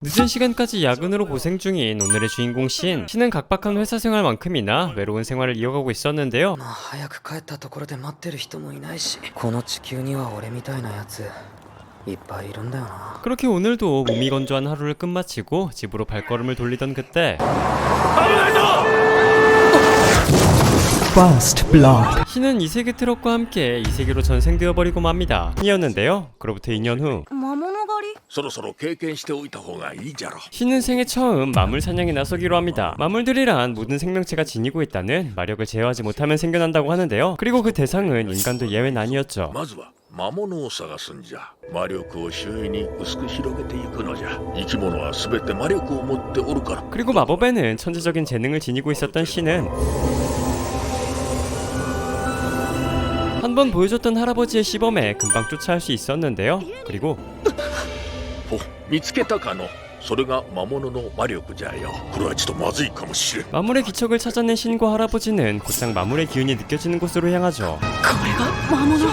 늦은 시간까지 야근으로 고생 중인 오늘의 주인공 신. 신은 각박한 회사 생활만큼이나 외로운 생활을 이어가고 있었는데요. まあ早く帰ったところで待ってる人もいないし、この地球には俺みたいなやついっぱいいるんだよな。 그렇게 오늘도 무미건조한 하루를 끝마치고 집으로 발걸음을 돌리던 그때 First Blood. 신은 이세계 트럭과 함께 이세계로 전생되어버리고 맙니다. 이었는데요. 그로부터 2년 후 魔物狩りそろそろ経験しておいた方がいいじゃろ。 신은 생애 처음 마물 사냥에 나서기로 합니다. 마물들이란 모든 생명체가 지니고 있다는 마력을 제어하지 못하면 생겨난다고 하는데요. 그리고 그 대상은 인간도 예외는 아니었죠. まずは魔物を探すんじゃ。魔力を周囲に薄く広げていくのじゃ。生き物は全て魔力を持っておるから。 그리고 마법에는 천재적인 재능을 지니고 있었던 신은 한번 보여줬던 할아버지의 시범에 금방 쫓아할 수 있었는데요. 그리고 お、見つけたかの。それが魔物の魔力じゃよ。これはちょっとまずいかもしれん。 마물의 기척을 찾아낸 신과 할아버지는 곧장 마물의 기운이 느껴지는 곳으로 향하죠. これが魔物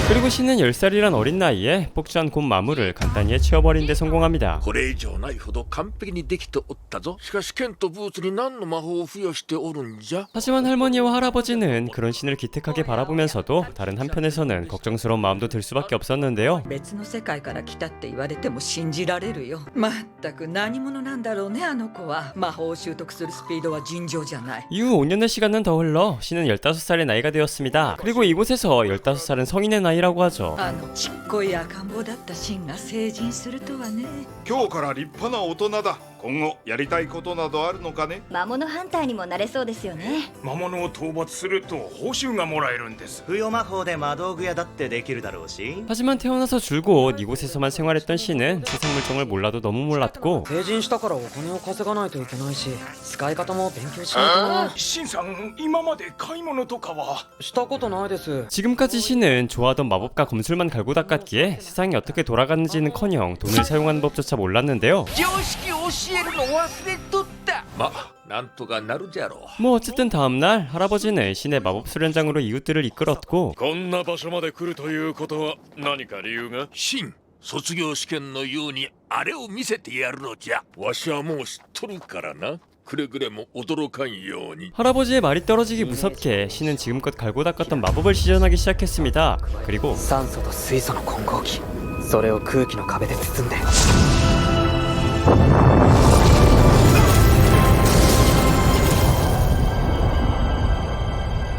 그리고 신은 10살이란 어린 나이에 폭주한 곰 마물을 간단히 해치워버린 데 성공합니다. これ以上ないほど完璧にできておったぞ。しかしケンとブーツに何の魔法を付与しておるんじゃ。 하지만 할머니와 할아버지는 그런 신을 기특하게 바라보면서도 다른 한편에서는 걱정스러운 마음도 들 수밖에 없었는데요. 別の世界から来たって言われても信じられるよ。まったく何者なんだろうね、あの子は。魔法を習得するスピードは尋常じゃない。 이후 5년의 시간은 더 흘러 신은 15살의 나이가 되었습니다. 그리고 이곳에서 15살은 성인의 나이라고 하죠. あのちっこい赤ん坊だったシンが成人するとはね。今日から立派な大人だ。今後やりたいことなどあるのかね。魔物ハンターにもなれそうですよね。魔物を討伐すると報酬がもらえるんです。付与魔法で魔道具屋だってできるだろうし。 하지만 태어나서 줄곧 이곳에서만 생활했던 신은 세상 물정을 몰라도 너무 몰랐고 成人したからお金を稼がないといけないし、使い方も勉強しないとね。シンさん、今まで買い物とかはしたことないです。 지금까지 신은 좋아하던 마법과 검술만 갈고 닦았기에 세상이 어떻게 돌아가는지는커녕 돈을 사용하는 법조차 몰랐는데요. 常識を教えるの忘れとった。まあ、なんとかなるじゃろう。 뭐 어쨌든 다음날 할아버지는 신의 마법 수련장으로 이웃들을 이끌었고 こんな場所まで来るということは何か理由が？シン、卒業試験のようにあれを見せてやるのじゃ。わしはもう知っとるからな。くれぐれも驚かんように。 할아버지의 말이 떨어지기 무섭게 신은 지금껏 갈고 닦았던 마법을 시전하기 시작했습니다. 그리고 酸素と水素の混合機、それを空気の壁で包んで。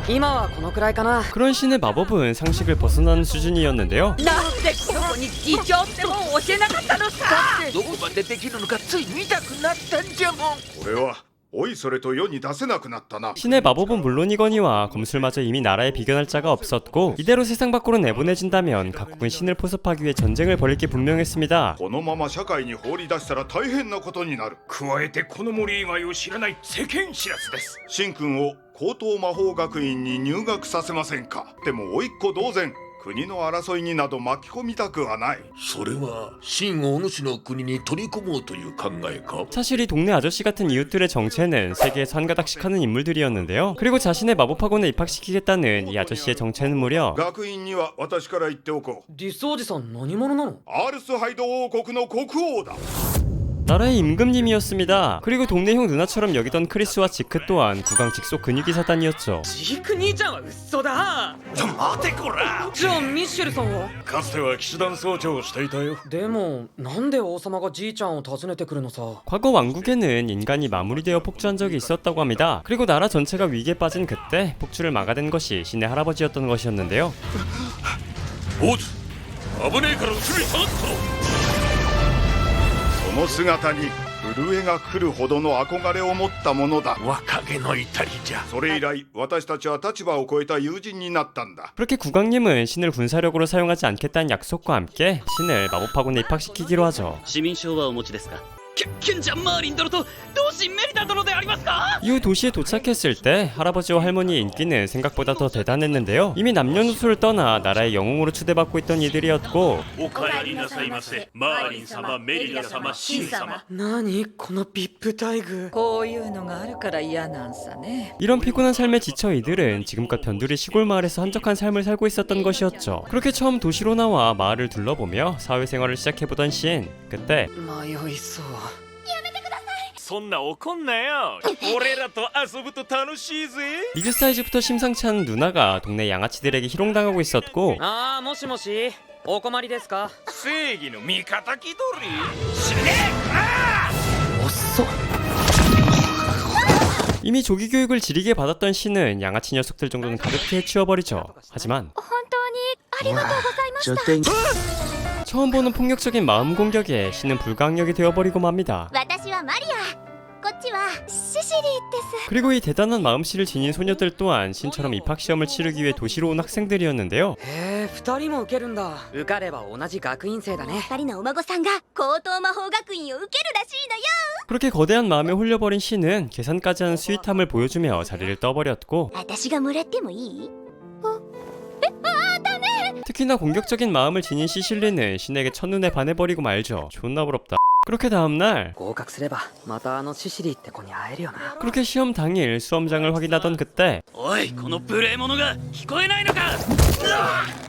今はこのくらいかな。 그런 신의 마법은 상식을 벗어나는 수준이었는데요. なんでそこに議長ってもん教えなかったのさ。どこまでできるのかつい見たくなったんじゃもん。これはおいそれと世に出せなくなったな。 신의 마법은 물론이거니와 검술마저 이미 나라에 비견할 자가 없었고 이대로 세상 밖으로 내보내진다면 각국은 신을 포섭하기 위해 전쟁을 벌일 게 분명했습니다. このまま社会に放り出したら大変なことになる。加えてこの森以外を知らない世間知らずです。シン君を高等魔法学院に入学させませんか。でも甥っ子同然。国の争いになど巻き込みたくはない。それは新お主の国に取り込もうという考えか？ 사실 이 동네 아저씨 같은 이웃들의 정체는 세계에서 한 가닥씩 하는 인물들이었는데요. 그리고 자신의 마법학원에 입학시키겠다는 이 아저씨의 정체는 무려 学院には私から言っておこう。ディスおじさん何者なの？アールスハイド王国の国王だ。 나라의 임금님이었습니다. 그리고 동네 형 누나처럼 여기던 크리스와 지크 또한 국왕 직속 근육이 사단이었죠. ジーク兄ちゃんは嘘だ。待てこら。じゃあミッシェルさんは？かつては騎士団総長をしていたよ。でもなんで王様がじいちゃんを訪ねてくるのさ。 과거 왕국에는 인간이 마무리 되어 폭주한 적이 있었다고 합니다. 그리고 나라 전체가 위기에 빠진 그때 폭주를 막아낸 것이 신의 할아버지였던 것이었는데요. 坊主、危ねえから後ろに下がったろ。 その姿に震えが来るほどの憧れを持ったものだ。若気の至りじゃ。それ以来私たちは立場を超えた友人になったんだ。 그렇게 국왕님은 신을 군사력으로 사용하지 않겠다는 약속과 함께 신을 마법학원에 입학시키기로 하죠. 市民証はお持ちですか。賢者マーリン殿とどう 이후 도시에 도착했을 때 할아버지와 할머니의 인기는 생각보다 더 대단했는데요. 이미 남녀노소를 떠나 나라의 영웅으로 추대받고 있던 이들이었고 お帰りなさいませマーリン様メリダ様シン様何この VIP 待遇。こういうのがあるから嫌なんさね。 이런 피곤한 삶에 지쳐 이들은 지금껏 변두리 시골 마을에서 한적한 삶을 살고 있었던 것이었죠. 그렇게 처음 도시로 나와 마을을 둘러보며 사회생활을 시작해보던 신. 그때 迷いそう。そんな怒んなよ俺らと遊ぶと楽しいぜ 미드 사이즈부터 심상치 않은 누나가 동네 양아치들에게 희롱당하고 있었고 ああ、もしもし、お困りですか。正義の味方気取り死ね遅っ。 이미 조기 교육을 지리게 받았던 신은 양아치 녀석들 정도는 가볍게 해치워버리죠. 하지만 本当にありがとうございました 처음 보는 폭력적인 마음 공격에 신은 불가항력이 되어버리고 맙니다. 私はマリアこっちはシシリです 그리고 이 대단한 마음씨를 지닌 소녀들 또한 신처럼 입학시험을 치르기 위해 도시로 온 학생들이었는데요. へえ、2人も受けるんだ。受かれば同じ学院生だね。二人のお孫さんが高等魔法学院を受けるらしいのよ 그렇게 거대한 마음에 홀려버린 신은 계산까지 하는 스윗함을 보여주며 자리를 떠버렸고 私がもらってもいい 특히나 공격적인 마음을 지닌 시실리는 신에게 첫눈에 반해버리고 말죠. 존나 부럽다. 그렇게 다음날 合格すればまたあのシシリって子に会えるよな。 그렇게 시험 당일 수험장을 확인하던 그때 おいこの無礼者が聞こえないのか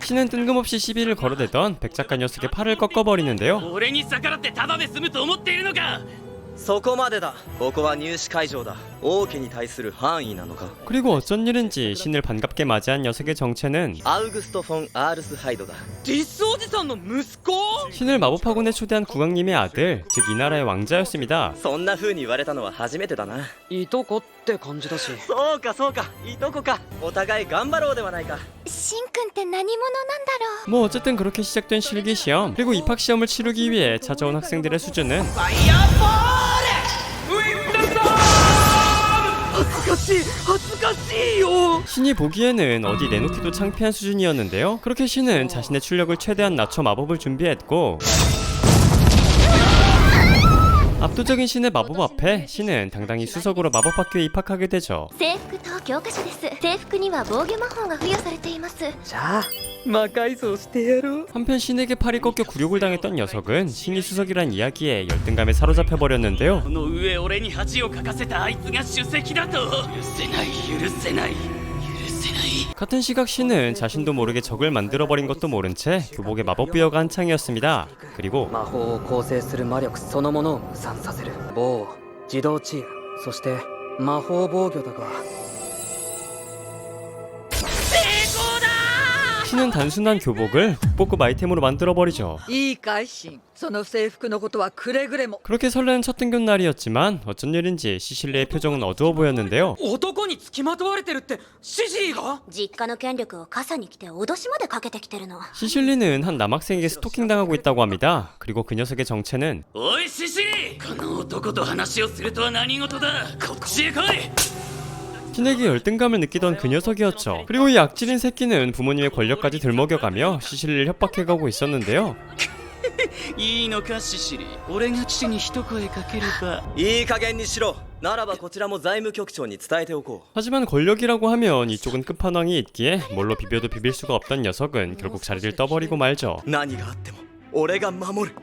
신은 뜬금없이 시비를 걸어대던 백작가 녀석의 팔을 꺾어버리는데요. 俺に逆らってタダで済むと思っているのかそこまでだ。ここは入試会場だ。王家に対する範囲なのか。 그리고 어쩐 일인지 신을 반갑게 맞이한 녀석의 정체는 アウグスト・フォン・アールスハイドだ。ディスおじさんの息子。 신을 마법학원에 초대한 국왕님의 아들, 즉 이 나라의 왕자였습니다. そんな風に言われたのは初めてだな。いとこって感じだし。そうかそうか、いとこか。お互い頑張ろうではないか。シンくんって何者なんだろう 뭐 어쨌든 그렇게 시작된 실기시험 그리고 입학시험을 치르기 위해 찾아온 학생들의 수준은 신이 보기에는 어디 내놓기도 창피한 수준이었는데요. 그렇게 신은 자신의 출력을 최대한 낮춰 마법을 준비했고 압도적인 신의 마법 앞에 신은 당당히 수석으로 마법학교에 입학하게 되죠. 制服と教科書です制服には防御魔法が付与されていますじゃあ魔改造してやろう。 한편 신에게 팔이 꺾여 굴욕을 당했던 녀석은 신이 수석이란 이야기에 열등감에 사로잡혀 버렸는데요. この上俺に恥をかかせたあいつが主席だと許せない許せない許せない 같은 시각 신은 자신도 모르게 적을 만들어버린 것도 모른 채 교복의 마법 부여가 한창이었습니다. 그리고 魔法を構成する魔力そのものを無産させる。棒、自動治癒、そして魔法防御だが。 신은 단순한 교복을 국보급 아이템으로 만들어버리죠. いいかいシン。その制服のことはくれぐれも。 그렇게 설레는 첫 등교 날이었지만 어쩐 일인지 시실리의 표정은 어두워 보였는데요. 男に付きまとわれてるってシシリが？実家の権力を傘に来て脅しまでかけてきてるの 시실리는 한 남학생에게 스토킹당하고 있다고 합니다. 그리고 그 녀석의 정체는 おいシシリこの男と話をするとは何事だこっちへ来い 신에게 열등감을 느끼던 그 녀석이었죠. 그리고 이 악질인 새끼는 부모님의 권력까지 들먹여가며 시실리를 협박해가고 있었는데요. いいのかシシリ俺が父に一声かければいい加減にしろ。ならばこちらも財務局長に伝えておこう。 하지만 권력이라고 하면 이쪽은 끝판왕이 있기에 뭘로 비벼도 비빌 수가 없던 녀석은 결국 자리를 떠버리고 말죠. 何があっても俺が守る。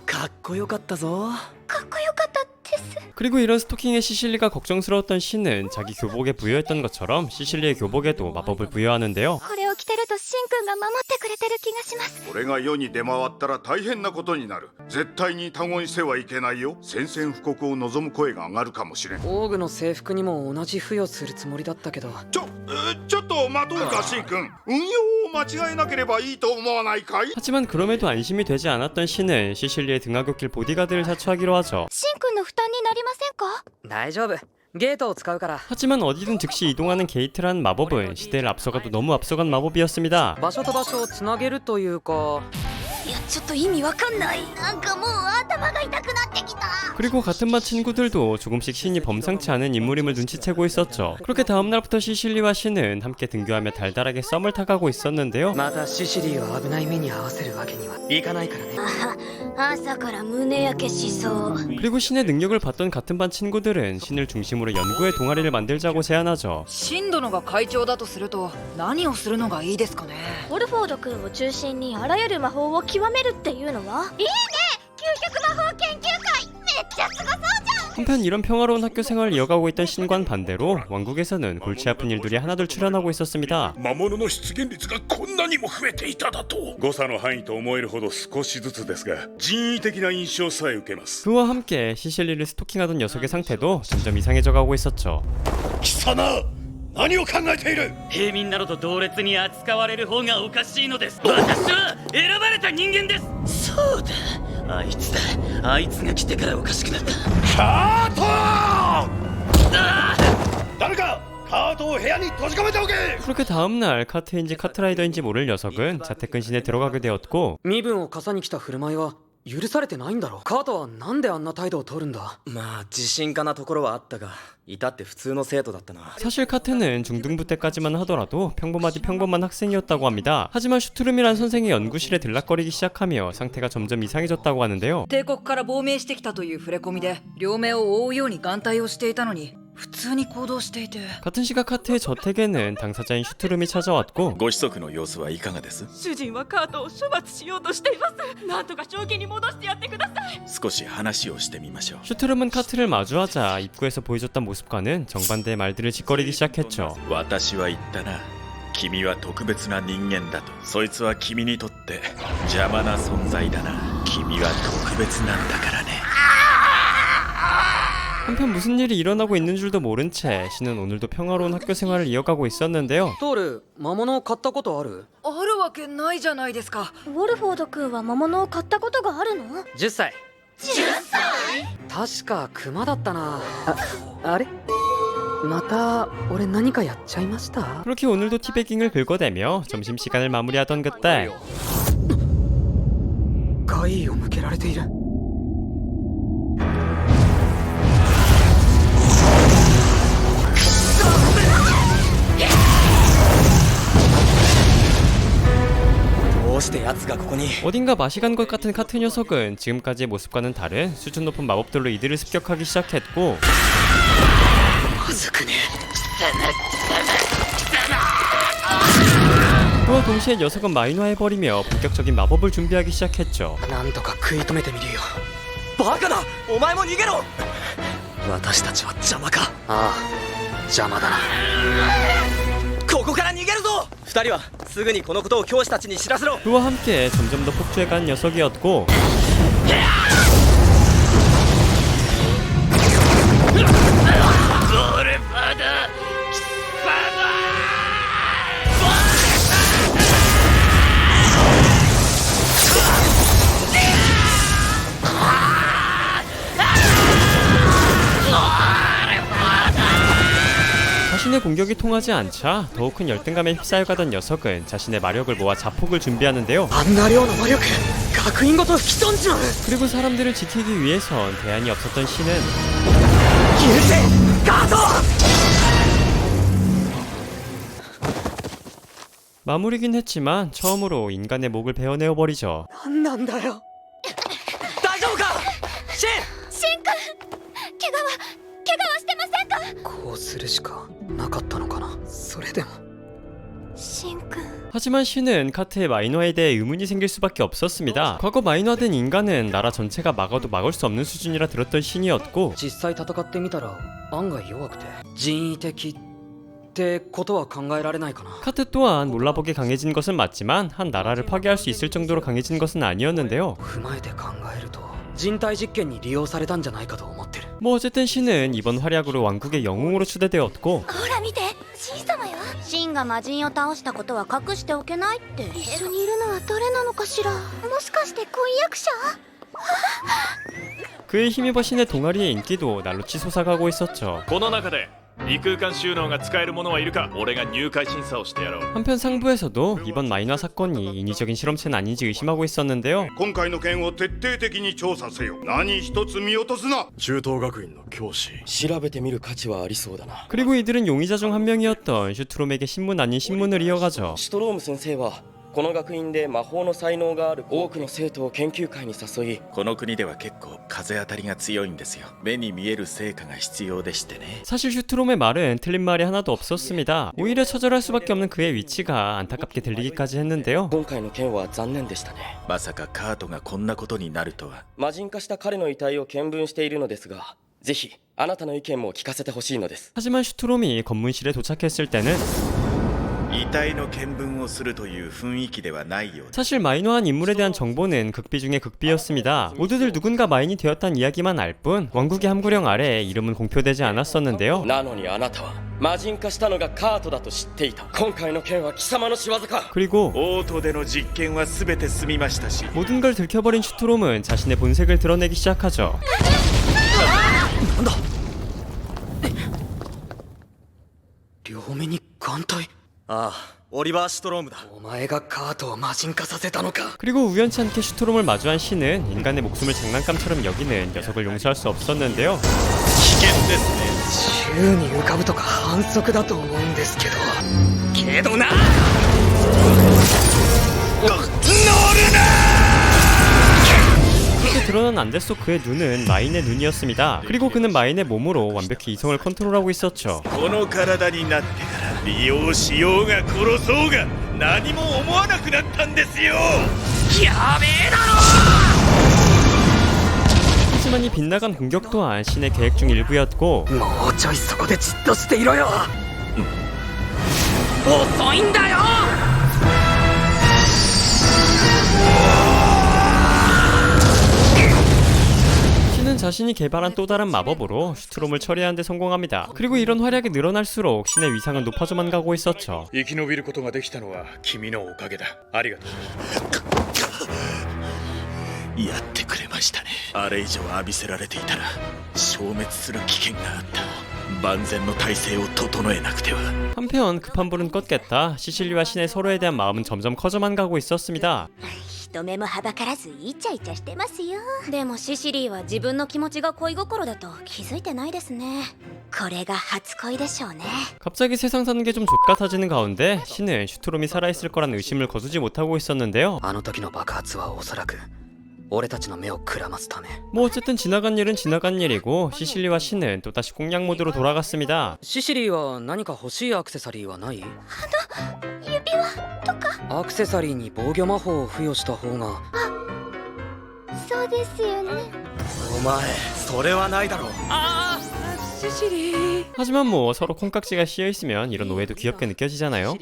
かっこよかったぞ。かっこよかったです 그리고 이런 스토킹에 시실리가 걱정스러웠던 신은 자기 교복에 부여했던 것처럼 시실리의 교복에도 마법을 부여하는데요. これを着てるとシンくんが守ってくれてる気がしますこれが世に出回ったら大変なことになる。絶対に他言してはいけないよ。宣戦布告を望む声が上がるかもしれん。オーグの制服にも同じ付与するつもりだったけど。ちょっと待とうかシン君。運用を間違えなければいいと思わないかい？ 하지만 그럼에도 안심이 되지 않았던 신은 시실리의 등하굣길 보디가드를 자처하기로 하죠. シンくんの負担になりませんか大丈夫。ゲートを使うから。 하지만 어디든 즉시 이동하는 게이트라는 마법은 시대를 앞서가도 너무 앞서간 마법이었습니다. 場所と場所をつなげるというか。やっちょっと意味わかんない。なんかもう頭が痛くなってきた。 그리고 같은 반 친구들도 조금씩 신이 범상치 않은 인물임을 눈치채고 있었죠. 그렇게 다음날부터 시실리와 신은 함께 등교하며 달달하게 썸을 타가고 있었는데요. またシシリーを危ない目に遭わせるわけにはいかないからね。朝から胸焼けしそう。 그리고 신의 능력을 봤던 같은 반 친구들은 신을 중심으로 연구의 동아리를 만들자고 제안하죠. シン殿が会長だとすると何をするのがいいですかね。ウォルフォード君を中心にあらゆる魔法を極めるっていうのは？いいね。究極魔法研究会。めっちゃすごそうじゃん。 한편 이런 평화로운 학교 생활을 이어가고 있던 신과는 반대로 왕국에서는 골치 아픈 일들이 하나둘 출현하고 있었습니다. 魔物の出現率がこんなにも増えていただと。誤差の範囲と思えるほど少しずつですが人為的な印象さえ受けます。 그와 함께 시실리를 스토킹하던 녀석의 상태도 점점 이상해져 가고 있었죠. 貴様何を考えている。平民などと同列に扱われる方がおかしいのです。私は選ばれた人間です。そうだ、あいつだ。あいつが来てからおかしくなった。カート誰かカートを部屋に閉じ込めておけ。 그렇게 다음날 카트인지 카트라이더인지 모를 녀석은 자택근신에 들어가게 되었고 身分を笠に来た振る舞いは許されてないんだろ。カートはなんであんな態度を取るんだ。まあ自信家なところはあったが至って普通の生徒だったな。 사실 카트는 중등부 때까지만 하더라도 평범하디 평범한 학생이었다고 합니다. 하지만 슈트룸이란 선생의 연구실에 들락거리기 시작하며 상태가 점점 이상해졌다고 하는데요. 帝国から亡命してきたという触れ込みで両目を覆うように眼帯をしていたのに普通に行動していて。 같은 시각 카트의 저택에는 당사자인 슈트룸이 찾아왔고 ご子息の様子はいかがです。主人はカートを処罰しようとしています。なんとか正気に戻してやってください。少し話をしてみましょう。 슈트룸은 카트를 마주하자 입구에서 보여줬던 모습과는 정반대의 말들을 짓거리기 시작했죠. 私は言ったな。君は特別な人間だと。そいつは君にとって邪魔な存在だな。君は特別なんだからね。 한편 무슨 일이 일어나고 있는 줄도 모른 채 신은 오늘도 평화로운 학교 생활을 이어가고 있었는데요. トール、魔物を買ったことある？あるわけないじゃないですか。ウォルフォード君は魔物を買ったことがあるの？ 10歳。確かクマだったな。あれまた俺何かやっちゃいました？ 그렇게 오늘도 티베깅을 긁어대며 점심시간을 마무리하던 그때 外意を向けられている。どうして奴がここに。 어딘가 맛이 간 것 같은 카트 녀석은 지금까지의 모습과는 다른 수준 높은 마법들로 이들을 습격하기 시작했고 まずくね。 그와 동시에 녀석은 마이너해버리며 본격적인 마법을 준비하기 시작했죠. なんとか食い止めてみるよ。バカだ、お前も逃げろ。私たちは邪魔か。ああ、邪魔だな。ここから逃げるぞ。二人はすぐにこのことを教師たちに知らせろ。 그와 함께 점점 더 폭주해간 녀석이었고 자신의 공격이 통하지 않자 더욱 큰 열등감에 휩싸여가던 녀석은 자신의 마력을 모아 자폭을 준비하는데요. あんな量の魔力、学院ごと吹き飛んじまう。 그리고 사람들을 지키기 위해선 대안이 없었던 신은 許せ、カート。 마무리긴 했지만 처음으로 인간의 목을 베어내어 버리죠. なんなんだよ。大丈夫か、シン。シン君、怪我はしてませんか？こうするしかなかったのかな。それでもシン君。 하지만 신은 카트의 마이너에 대해 의문이 생길 수밖에 없었습니다. 과거 마이너된 인간은 나라 전체가 막아도 막을 수 없는 수준이라 들었던 신이었고 実際戦ってみたら案外弱くて人為的ってことは考えられないかな。 카트 또한 몰라보게 강해진 것은 맞지만 한 나라를 파괴할 수 있을 정도로 강해진 것은 아니었는데요. 踏まえて考えると人体実験に利用されたんじゃないかと思ってる。 뭐 어쨌든 신은 이번 활약으로 왕국의 영웅으로 추대되었고 ほら見て、シン様よ。シンが魔人を倒したことは隠しておけないって。一緒にいるのは誰なのかしら。もしかして婚約者？ 그에 힘입어 신의 동아리의 인기도 날로 치솟아가고 있었죠. この中で異空間収納が使える者はいるか。俺が入会審査をしてやろう。 한편 상부에서도 이번 마이너 사건이 인위적인 실험체는 아닌지 의심하고 있었는데요. 今回の件を徹底的に調査せよ。何一つ見落とすな。中東学院の教師。調べてみる価値はありそうだな。 그리고 이들은 용의자 중 한 명이었던 슈트롬에게 신문 아닌 신문을 이어가죠. シュトローム先生はこの学院で魔法の才能がある多くの生徒を研究会に誘い、この国では結構風当たりが強いんですよ。目に見える成果が必要でしてね。 사실 슈트롬의 말은 틀린 말이 하나도 없었습니다. 오히려 처절할 수밖에 없는 그의 위치가 안타깝게 들리기까지 했는데요. 今回の件は残念でしたね。まさかカートがこんなことになるとは。魔人化した彼の遺体を見分しているのですが、ぜひあなたの意見も聞かせてほしいのです。 하지만 슈트롬이 검문실에 도착했을 때는 遺体の見分をするという雰囲気ではないようです。 사실 마이너한 인물에 대한 정보는 극비 중의 극비였습니다. 모두들 누군가 마인이 되었다는 이야기만 알 뿐 왕국의 함구령 아래 이름은 공표되지 않았었는데요. なのにあなたは魔人化したのがカートだと知っていた。今回の件は貴様の仕業か。 그리고 オートでの実験は全て済みましたし、 모든 걸 들켜버린 슈트롬은 자신의 본색을 드러내기 시작하죠. 両目に眼帯。ああ、オリバー・シュトロームだ。お前がカートを魔人化させたのか。 그리고 우연치 않게 슈트롬을 마주한 신은 인간의 목숨을 장난감처럼 여기는 녀석을 용서할 수 없었는데요. 危険ですね。宙に浮かぶとか反則だと思うんですけど。けどな。 그렇게 드러난 안대 속 그의 눈은 마인의 눈이었습니다. 그리고 그는 마인의 몸으로 완벽히 이성을 컨트롤하고 있었죠. この体になってから利用しようが殺そうが何も思わなくなったんですよ。 하지만 이 빗나간 공격 또한 신의 계획 중 일부였고 もうちょいそこでじっとしていろよ。遅いんだよ。 신은 자신이 개발한 또 다른 마법으로 슈트롬을 처리하는 데 성공합니다. 그리고 이런 활약이 늘어날수록 신의 위상은 높아져만 가고 있었죠. 生き延びることができたのは君のおかげだ。ありがとう。やってくれましたね。あれ以上浴びせられていたら消滅する危険があった。万全の体制を整えなくては。 한편 급한 불은 껐겠다. 시실리와 신의 서로에 대한 마음은 점점 커져만 가고 있었습니다. 人目もはばからずイチャイチャしてますよ。でもシシリーは自分の気持ちが恋心だと気づいてないですね。これが初恋でしょうね。 갑자기 세상 사는 게 좀 좆같아지는 가운데 신은 슈트롬이 살아있을 거라는 의심을 거두지 못하고 있었는데요. あの時の爆発はおそらく俺たちの目をくらますため。 뭐 어쨌든 지나간 일은 지나간 일이고 시실리와 신은 또다시 공략 모드로 돌아갔습니다. シシリーは何か欲しいアクセサリーはない？指輪とか。アクセサリーに防御魔法を付与した方が。そうですよね。お前それはないだろう。 シシリー。 하지만 뭐 서로 콩깍지가 씌어있으면 이런 오해도 귀엽게 느껴지잖아요.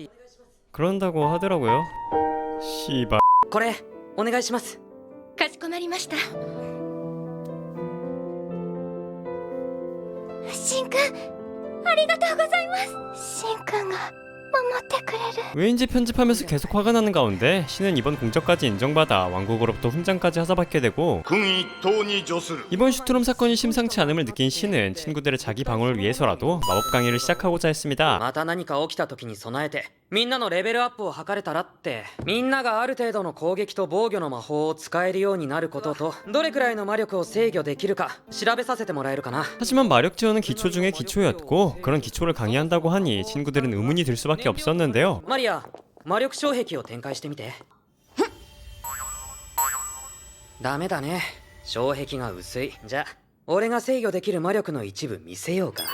그런다고 하더라고요. 씨발. これお願いします。かしこまりました。シンくん、ありがとうございます。シンくんが守ってくれる。 왜인지 편집하면서 계속 화가 나는 가운데 신은 이번 공적까지 인정받아 왕국으로부터 훈장까지 하사받게 되고 君一党に助する。 이번 슈트롬 사건이 심상치 않음을 느낀 신은 친구들의 자기 방어를 위해서라도 마법 강의를 시작하고자 했습니다. また何か起きた時に備えてみんなのレベルアップを図れたらって。みんながある程度の攻撃と防御の魔法を使えるようになることと、どれくらいの魔力を制御できるか調べさせてもらえるかな。 하지만 마력 지원은 기초 중의 기초였고 그런 기초를 강의한다고 하니 친구들은 의문이 들 수밖에 없었는데요. マリア、魔力障壁を展開してみて。ダメだね、障壁が薄い。じゃあ俺が制御できる魔力の一部見せようか。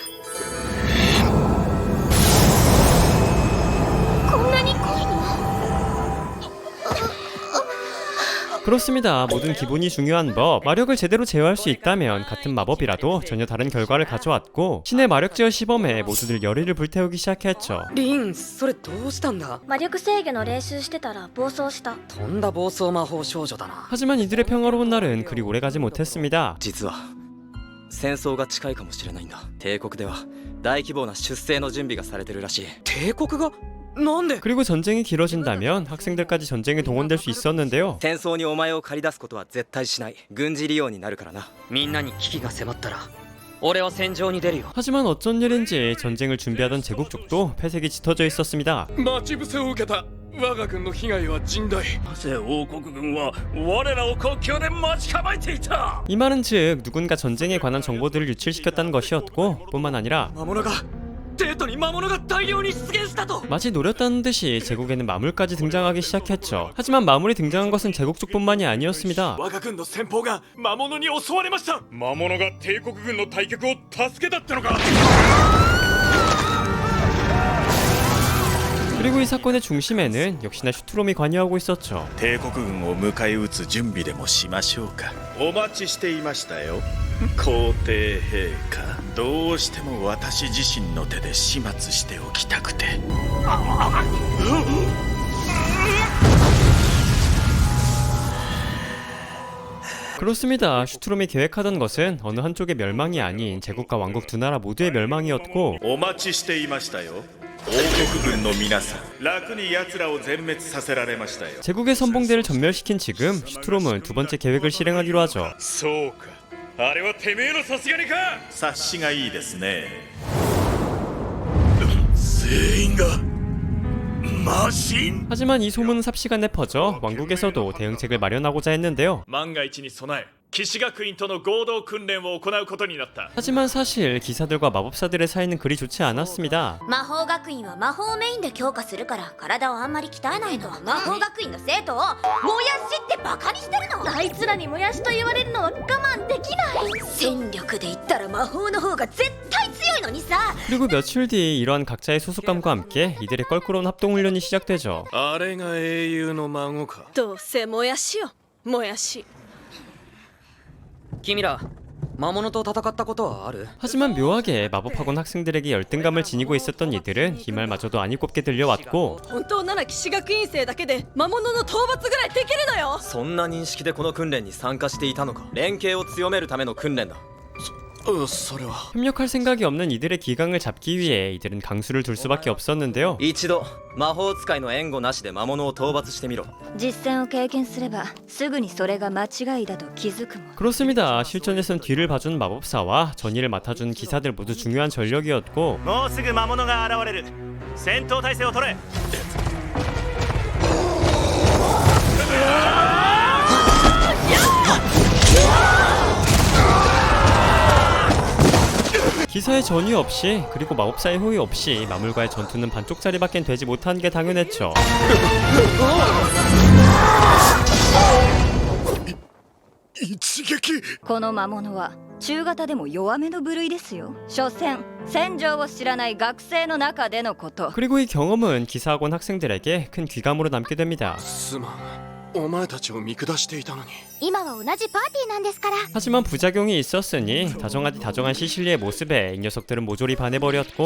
こんなに濃いの？ 그렇습니다. 모든 기본이 중요한 법. 마력을 제대로 제어할 수 있다면 같은 마법이라도 전혀 다른 결과를 가져왔고 신의 마력 제어 시범에 모두들 열의를 불태우기 시작했죠. リン、それどうしたんだ？魔力制御の練習してたら暴走した。とんだ暴走魔法少女だな。 하지만 이들의 평화로운 날은 그리 오래가지 못했습니다. 実は戦争が近いかもしれないんだ。帝国では大規模な出征の準備がされてるらしい。帝国が？なんで？ 그리고 전쟁이 길어진다면 학생들까지 전쟁에 동원될 수 있었는데요. 戦争にお前を駆り出すことは絶対しない。軍事利用になるからな。みんなに危機が迫ったら俺は戦場に出るよ。 하지만 어쩐 일인지 전쟁을 준비하던 제국 쪽도 패색이 짙어져 있었습니다. 待ち伏せを受けた我が軍の被害は甚大。なぜ王国軍は我らを国境で待ち構えていた。 이 말은 즉 누군가 전쟁에 관한 정보들을 유출시켰다는 것이었고 뿐만 아니라 魔物がテートに魔物が大量に出現したと。 마치 노렸다는 듯이 제국에는 마물까지 등장하기 시작했죠. 하지만 마물이 등장한 것은 제국 쪽뿐만이 아니었습니다. 我が軍の先鋒が魔物に襲われました。魔物が帝国軍の退却を助けたってのか。 그리고 이 사건의 중심에는 역시나 슈트롬이 관여하고 있었죠. 帝国軍を迎え撃つ準備でもしましょうか。お待ちしていましたよ皇帝陛下。どうしても私自身の手で始末しておきたくて。 그렇습니다. 슈트롬이 계획하던 것은 어느 한쪽의 멸망이 아닌 제국과 왕국 두 나라 모두의 멸망이었고 お待ちしていましたよ王国軍の皆さん。楽に奴らを全滅させられましたよ。 제국의 선봉대를 전멸시킨 지금 슈트롬은 두 번째 계획을 실행하기로 하죠. そうか、あれはてめえのさすがにか。察しがいいですね。全員がマシン。 하지만 이 소문은 삽시간에 퍼져 왕국에서도 대응책을 마련하고자 했는데요. 万が一に備え騎士学院との合同訓練を行うことになった。 하지만 사실 기사들과 마법사들의 사이는 그리 좋지 않았습니다. 魔法学院は魔法メインで強化するから体をあんまり鍛えないの。魔法学院の生徒をもやしってバカにしてるの。あいつらにもやしと言われるのは我慢できない。戦力で言ったら魔法の方が絶対強いのにさ。 그리고 며칠 뒤 이러한 각자의 소속감과 함께 이들의 껄끄러운 합동훈련이 시작되죠. あれが英雄の孫か。どうせもやしよ、もやし。君ら魔物と戦ったことはある？ 하지만 묘하게 마법학원 학생들에게 열등감을 지니고 있었던 이들은 이 말마저도 안 곱게 들려왔고 本当なら騎士学院生だけで魔物の討伐ぐらいできるのよ。そんな認識でこの訓練に参加していたのか。連携を強めるための訓練だ。それは 협력할 생각이 없는 이들의 기강을 잡기 위해 이들은 강수를 둘 수밖에 없었는데요. 一度魔法使いの援護なしで魔物を討伐してみろ。実戦を経験すればすぐにそれが間違いだと気づくもん。 그렇습니다. 실전에선 뒤를 봐준 마법사와 전의를 맡아준 기사들 모두 중요한 전력이었고 もうすぐ魔物が現れる。戦闘態勢を取れ。 기사의 전위 없이 그리고 마법사의 호의 없이 마물과의 전투는 반쪽짜리밖엔 되지 못한 게 당연했죠. 一撃。この魔物は中型でも弱めの部類ですよ。所詮戦場を知らない学生の中でのこと。 그리고 이 경험은 기사학원 학생들에게 큰 귀감으로 남게 됩니다. すまん。お前たちを見下していたのに。今は同じパーティーなんですから。 하지만 부작용이 있었으니 다정하디 다정한 시실리의 모습에 이 녀석들은 모조리 반해버렸고